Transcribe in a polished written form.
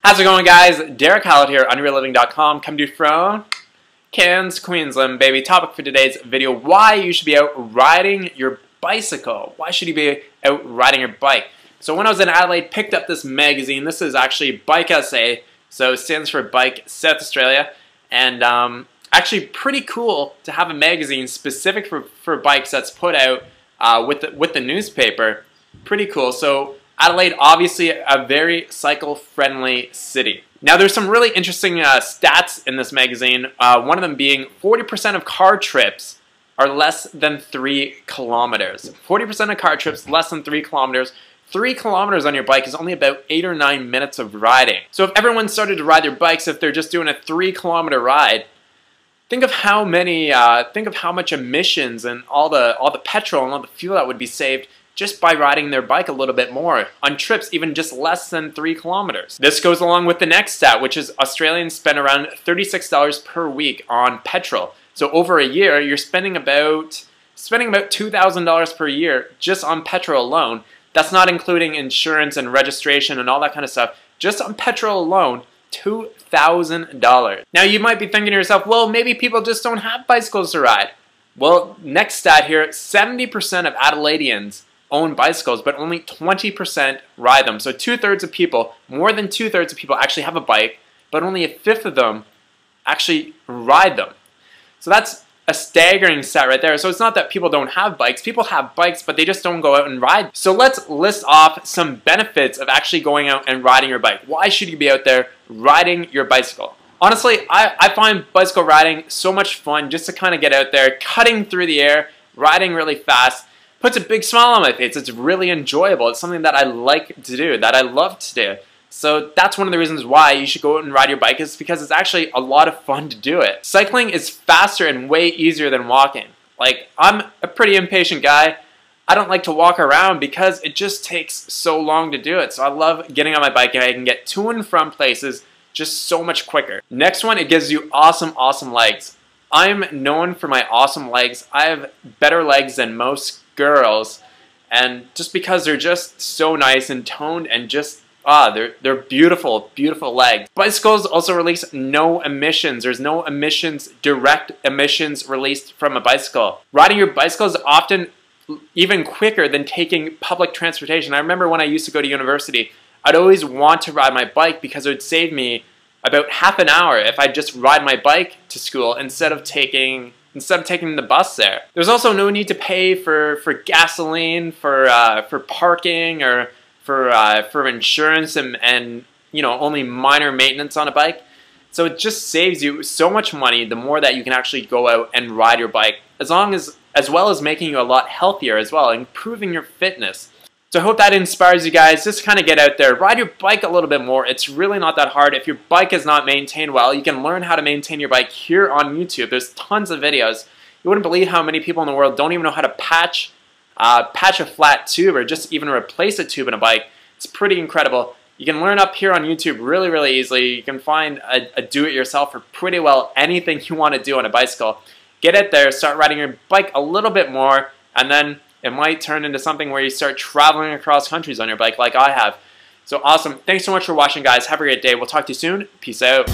How's it going, guys? Derek Howlett here, unreallivinghq, come to you from Cairns, Queensland, baby. Topic for today's video, why you should be out riding your bicycle. Why should you be out riding your bike? So when I was in Adelaide, picked up this magazine. This is actually Bike SA, so it stands for Bike South Australia, and actually pretty cool to have a magazine specific for bikes that's put out with the newspaper. Pretty cool. So Adelaide, obviously a very cycle-friendly city. Now there's some really interesting stats in this magazine, one of them being 40% of car trips are less than 3 kilometers. 40% of car trips less than 3 kilometers. 3 kilometers on your bike is only about 8 or 9 minutes of riding. So if everyone started to ride their bikes, if they're just doing a 3-kilometer ride, think of how much emissions and all the petrol and all the fuel that would be saved just by riding their bike a little bit more on trips even just less than 3 kilometers. This goes along with the next stat, which is Australians spend around $36 per week on petrol. So over a year, you're spending about $2,000 per year just on petrol alone. That's not including insurance and registration and all that kind of stuff. Just on petrol alone, $2,000. Now you might be thinking to yourself, well, maybe people just don't have bicycles to ride. Well, next stat here, 70% of Adelaideans own bicycles, but only 20% ride them. So two-thirds of people, more than two-thirds of people actually have a bike, but only a fifth of them actually ride them. So that's a staggering stat right there. So it's not that people don't have bikes. People have bikes, but they just don't go out and ride. So let's list off some benefits of actually going out and riding your bike. Why should you be out there riding your bicycle? Honestly, I find bicycle riding so much fun just to kind of get out there, cutting through the air, riding really fast. Puts a big smile on my face. It's really enjoyable. It's something that I like to do, that I love to do. So that's one of the reasons why you should go out and ride your bike, is because it's actually a lot of fun to do it. Cycling is faster and way easier than walking. Like, I'm a pretty impatient guy. I don't like to walk around because it just takes so long to do it. So I love getting on my bike and I can get to and from places just so much quicker. Next one, it gives you awesome legs. I'm known for my awesome legs. I have better legs than most girls, and just because they're just so nice and toned and just they're beautiful legs. Bicycles also release no emissions. There's no emissions, direct emissions released from a bicycle. Riding your bicycle is often even quicker than taking public transportation. I remember when I used to go to university, I'd always want to ride my bike because it would save me about half an hour if I just ride my bike to school instead of taking the bus there. There's also no need to pay for gasoline, for parking, or for insurance and you know, only minor maintenance on a bike. So it just saves you so much money the more that you can actually go out and ride your bike, as well as making you a lot healthier as well, improving your fitness. So I hope that inspires you guys. Just kind of get out there, ride your bike a little bit more. It's really not that hard. If your bike is not maintained well, you can learn how to maintain your bike here on YouTube. There's tons of videos. You wouldn't believe how many people in the world don't even know how to patch a flat tube or just even replace a tube in a bike. It's pretty incredible. You can learn up here on YouTube really easily. You can find a do-it-yourself for pretty well anything you want to do on a bicycle. Get out there, start riding your bike a little bit more, and then it might turn into something where you start traveling across countries on your bike like I have. So awesome. Thanks so much for watching, guys. Have a great day. We'll talk to you soon. Peace out.